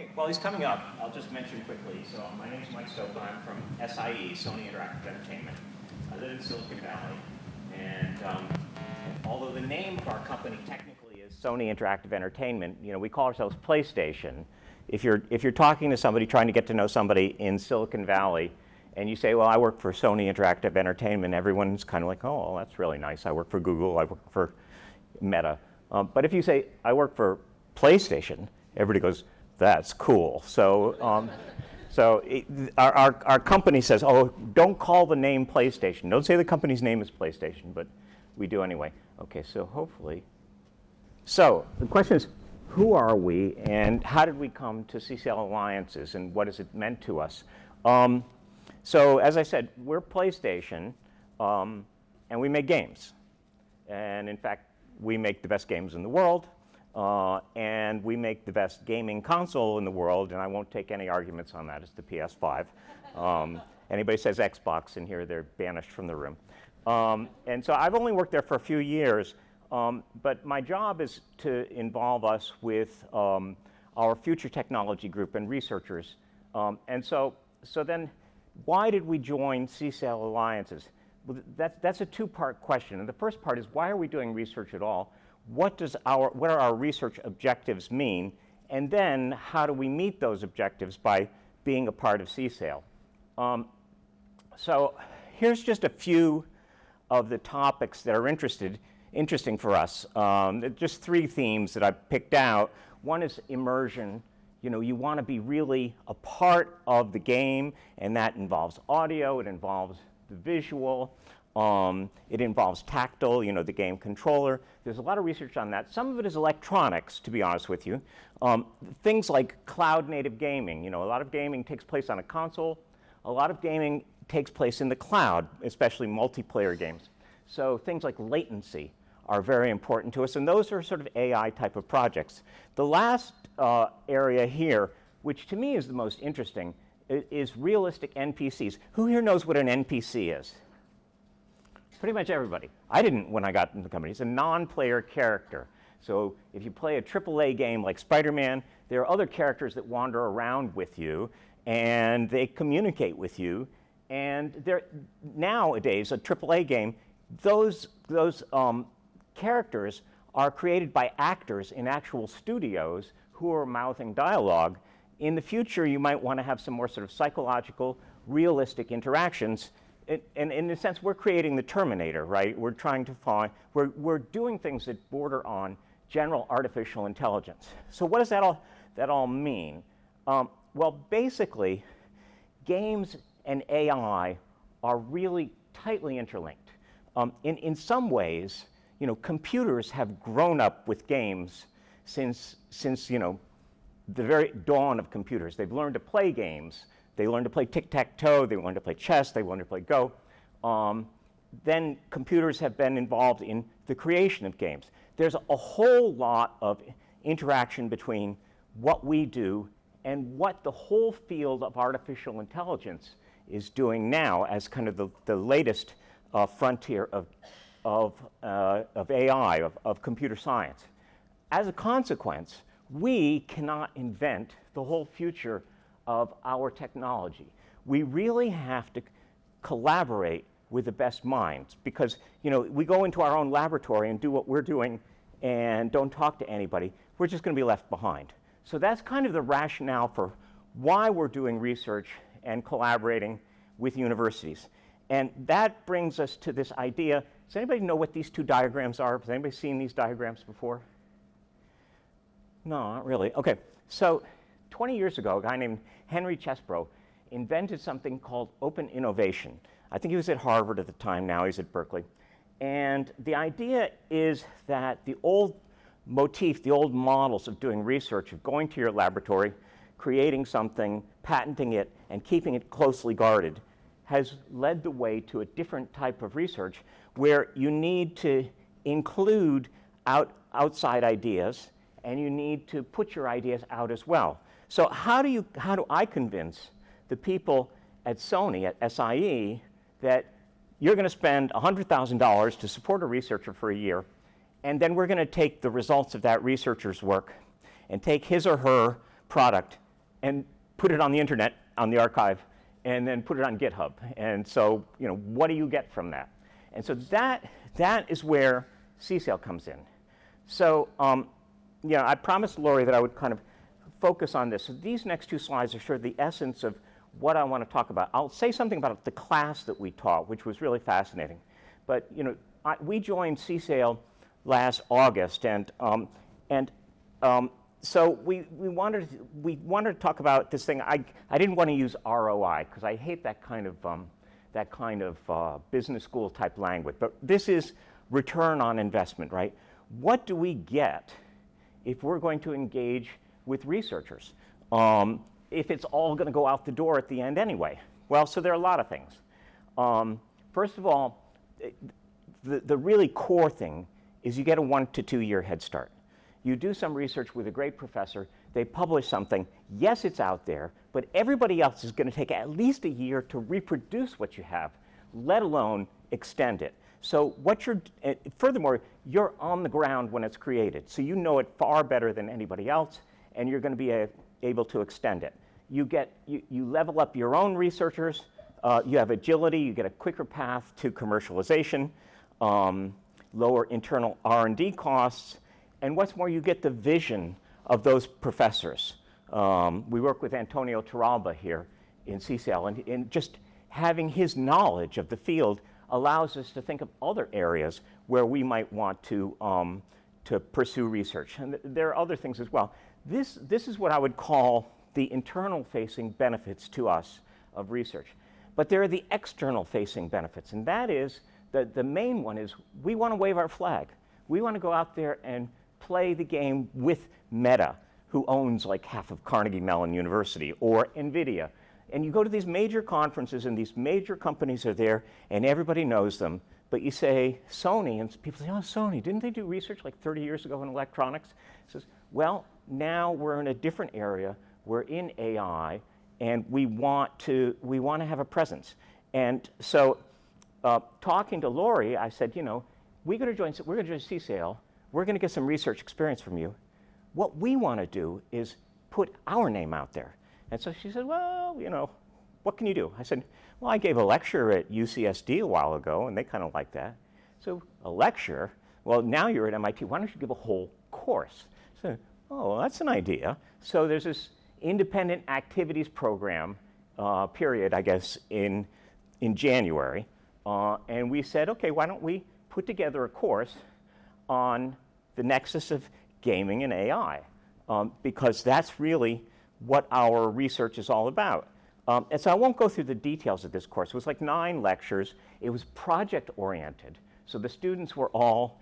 Okay, while he's coming up, I'll just mention quickly. So my name is Mike Stoker. I'm from SIE, Sony Interactive Entertainment. I live in Silicon Valley, and although the name of our company technically is Sony Interactive Entertainment, we call ourselves PlayStation. If you're talking to somebody, trying to get to know somebody in Silicon Valley, and you say, well, I work for Sony Interactive Entertainment, everyone's kind of like, oh, well, that's really nice. I work for Google, I work for Meta. But if you say, I work for PlayStation, everybody goes, that's cool. So, our company says, oh, don't call the name PlayStation. Don't say the company's name is PlayStation, but we do anyway. Okay, so hopefully. So the question is, who are we, and how did we come to CSAIL Alliances, and what has it meant to us? So as I said, we're PlayStation, and we make games. And in fact, we make the best games in the world. And we make the best gaming console in the world, and I won't take any arguments on that. It's the PS5. Anybody says Xbox in here, they're banished from the room. And so I've only worked there for a few years, but my job is to involve us with our future technology group and researchers. And so then, why did we join CSAIL Alliances? Well, that's a two-part question. And the first part is, why are we doing research at all? What are our research objectives mean? And then how do we meet those objectives by being a part of CSAIL? So here's just a few of the topics that are interesting for us. Just three themes that I picked out. One is immersion. You want to be really a part of the game, and that involves audio, it involves the visual, it involves tactile, the game controller. There's a lot of research on that. Some of it is electronics, to be honest with you. Things like cloud-native gaming. A lot of gaming takes place on a console. A lot of gaming takes place in the cloud, especially multiplayer games. So things like latency are very important to us, and those are sort of AI type of projects. The last area here, which to me is the most interesting, is realistic NPCs. Who here knows what an NPC is? Pretty much everybody. I didn't when I got into the company. It's a non-player character. So if you play a AAA game like Spider-Man, there are other characters that wander around with you, and they communicate with you. And nowadays, a AAA game, those characters are created by actors in actual studios who are mouthing dialogue. In the future, you might want to have some more sort of psychological, realistic interactions. And in a sense, we're creating the Terminator, right? We're trying to find, we're doing things that border on general artificial intelligence. So what does that all mean? Well, basically, games and AI are really tightly interlinked. In some ways, computers have grown up with games since the very dawn of computers. They've learned to play games. They learned to play tic-tac-toe, they learned to play chess, they learned to play Go. Then computers have been involved in the creation of games. There's a whole lot of interaction between what we do and what the whole field of artificial intelligence is doing now as kind of the latest frontier of AI, of computer science. As a consequence, we cannot invent the whole future of our technology. We really have to collaborate with the best minds, because we go into our own laboratory and do what we're doing and don't talk to anybody, we're just going to be left behind. So that's kind of the rationale for why we're doing research and collaborating with universities. And that brings us to this idea. Does anybody know what these two diagrams are? Has anybody seen these diagrams before? No, not really. Okay, so 20 years ago, a guy named Henry Chesbrough invented something called open innovation. I think he was at Harvard at the time, now he's at Berkeley. And the idea is that the old motif, the old models of doing research, of going to your laboratory, creating something, patenting it, and keeping it closely guarded, has led the way to a different type of research where you need to include outside ideas, and you need to put your ideas out as well. So how do I convince the people at Sony, at SIE, that you're going to spend $100,000 to support a researcher for a year, and then we're going to take the results of that researcher's work and take his or her product and put it on the internet, on the archive, and then put it on GitHub. And so, what do you get from that? And so that is where CSAIL comes in. So, I promised Lori that I would kind of focus on this. So these next two slides are sort of the essence of what I want to talk about. I'll say something about the class that we taught, which was really fascinating. But we joined CSAIL last August, and so we wanted to talk about this thing. I didn't want to use ROI because I hate that kind of business school type language. But this is return on investment, right? What do we get if we're going to engage with researchers? If it's all going to go out the door at the end anyway? Well, so there are a lot of things. First of all, the really core thing is you get a 1 to 2 year head start. You do some research with a great professor, they publish something, yes, it's out there, but everybody else is going to take at least a year to reproduce what you have, let alone extend it. So furthermore, you're on the ground when it's created, so you know it far better than anybody else, and you're going to be able to extend it. You level up your own researchers, you have agility, you get a quicker path to commercialization, lower internal R&D costs, and what's more, you get the vision of those professors. We work with Antonio Torralba here in CSAIL, and just having his knowledge of the field allows us to think of other areas where we might want to pursue research. And there are other things as well. This is what I would call the internal-facing benefits to us of research. But there are the external-facing benefits, and that is, the main one is we want to wave our flag. We want to go out there and play the game with Meta, who owns like half of Carnegie Mellon University, or NVIDIA. And you go to these major conferences, and these major companies are there, and everybody knows them. But you say Sony, and people say, oh, Sony, didn't they do research like 30 years ago in electronics? It says, well, now we're in a different area. We're in AI, and we want to have a presence. And so talking to Lori, I said, we're going to join CSAIL. We're going to get some research experience from you. What we want to do is put our name out there. And so she said, well, what can you do? I said, well, I gave a lecture at UCSD a while ago, and they kind of like that. So a lecture? Well, now you're at MIT. Why don't you give a whole course? So, oh, that's an idea. So there's this independent activities program period, I guess, in January. And we said, okay, why don't we put together a course on the nexus of gaming and AI, because that's really what our research is all about. And so I won't go through the details of this course. It was like 9 lectures. It was project-oriented. So the students were all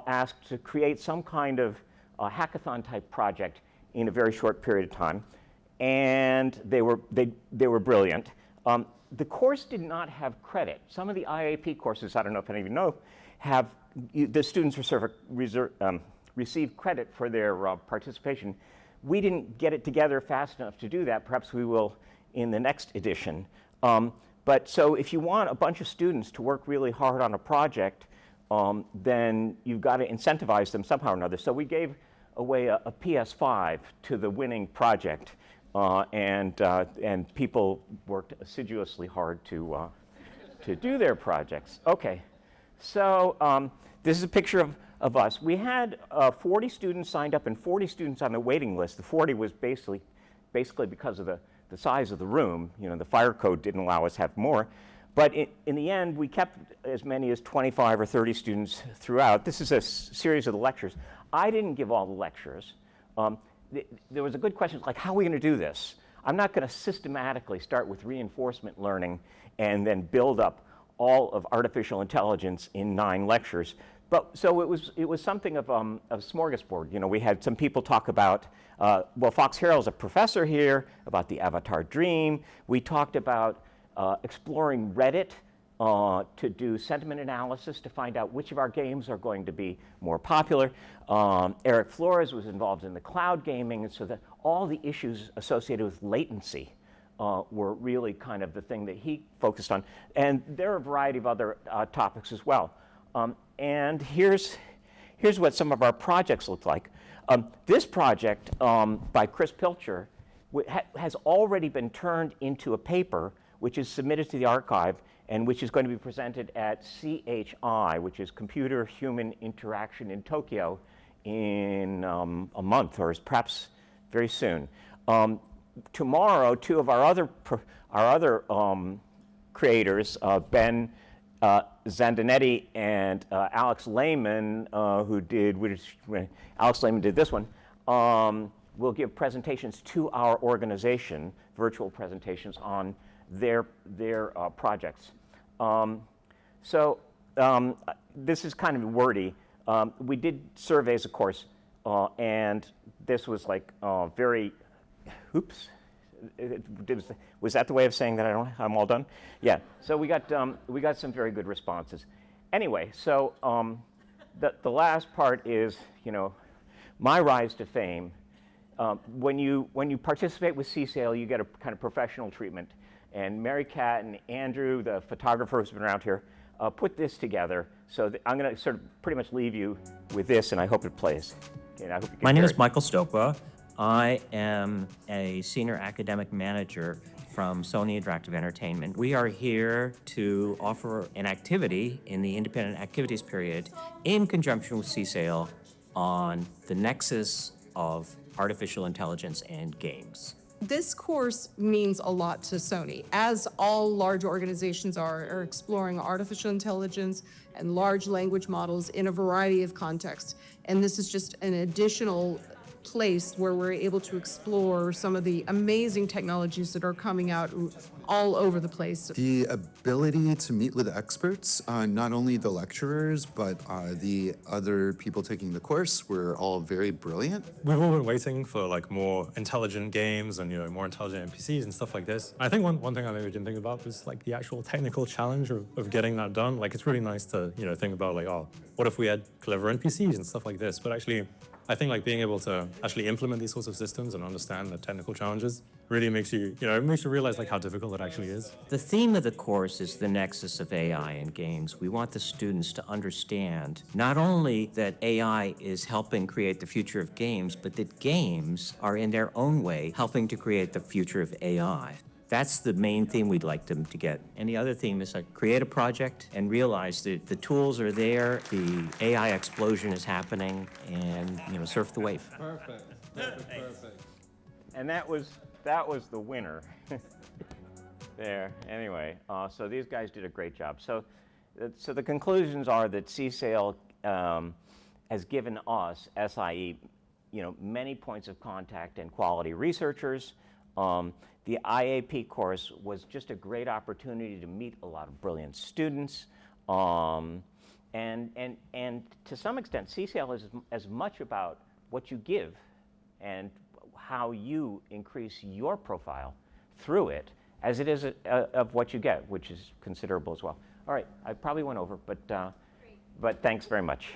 asked to create some kind of hackathon-type project in a very short period of time, and they were brilliant. The course did not have credit. Some of the IAP courses, I don't know if any of you know, the students receive credit for their participation. We didn't get it together fast enough to do that. Perhaps we will in the next edition. But so if you want a bunch of students to work really hard on a project, then you've got to incentivize them somehow or another. So we gave away a PS5 to the winning project, and people worked assiduously hard to do their projects. Okay, so this is a picture of us. We had 40 students signed up and 40 students on the waiting list. The 40 was basically because of the size of the room. The fire code didn't allow us to have more. But in the end, we kept as many as 25 or 30 students throughout. This is a series of the lectures. I didn't give all the lectures. There was a good question, like, how are we going to do this? I'm not going to systematically start with reinforcement learning and then build up all of artificial intelligence in 9 lectures. But so it was something of a smorgasbord. We had some people talk about, Fox Harrell's a professor here, about the Avatar Dream. We talked about exploring Reddit to do sentiment analysis to find out which of our games are going to be more popular. Eric Flores was involved in the cloud gaming, and so that all the issues associated with latency were really kind of the thing that he focused on. And there are a variety of other topics as well. And here's what some of our projects look like. This project by Chris Pilcher has already been turned into a paper which is submitted to the archive and which is going to be presented at CHI, which is Computer Human Interaction in Tokyo, in a month or perhaps very soon. Tomorrow, two of our other creators, Ben Zandinetti and Alex Lehman, Alex Lehman did this one, will give presentations to our organization, virtual presentations on their projects. This is kind of wordy. We did surveys, of course, and this was like very, oops. Was that the way of saying that I'm all done? Yeah. So we got some very good responses. Anyway, so the last part is, my rise to fame. When you participate with CSAIL, you get a kind of professional treatment. And Mary Kat and Andrew, the photographer who's been around here, put this together. So I'm going to sort of pretty much leave you with this, and I hope it plays. Okay, I hope you can My name is Michael Stokwa. I am a senior academic manager from Sony Interactive Entertainment. We are here to offer an activity in the independent activities period in conjunction with CSAIL on the nexus of artificial intelligence and games. This course means a lot to Sony, as all large organizations are exploring artificial intelligence and large language models in a variety of contexts. And this is just an additional place where we're able to explore some of the amazing technologies that are coming out all over the place. The ability to meet with experts, not only the lecturers, but the other people taking the course, were all very brilliant. We've all been waiting for like more intelligent games and more intelligent NPCs and stuff like this. I think one thing I maybe didn't think about was like the actual technical challenge of getting that done. Like it's really nice to think about like, oh, what if we had clever NPCs and stuff like this? But actually, I think like being able to actually implement these sorts of systems and understand the technical challenges really makes you, it makes you realize like how difficult it actually is. The theme of the course is the nexus of AI and games. We want the students to understand not only that AI is helping create the future of games, but that games are in their own way helping to create the future of AI. That's the main theme we'd like them to get. And the other theme is like create a project and realize that the tools are there, the AI explosion is happening, and surf the wave. Perfect. And that was the winner. There. Anyway, so these guys did a great job. So the conclusions are that CSAIL has given us, SIE, many points of contact and quality researchers. The IAP course was just a great opportunity to meet a lot of brilliant students. And to some extent, CSAIL is as much about what you give and how you increase your profile through it as it is of what you get, which is considerable as well. All right, I probably went over, but thanks very much.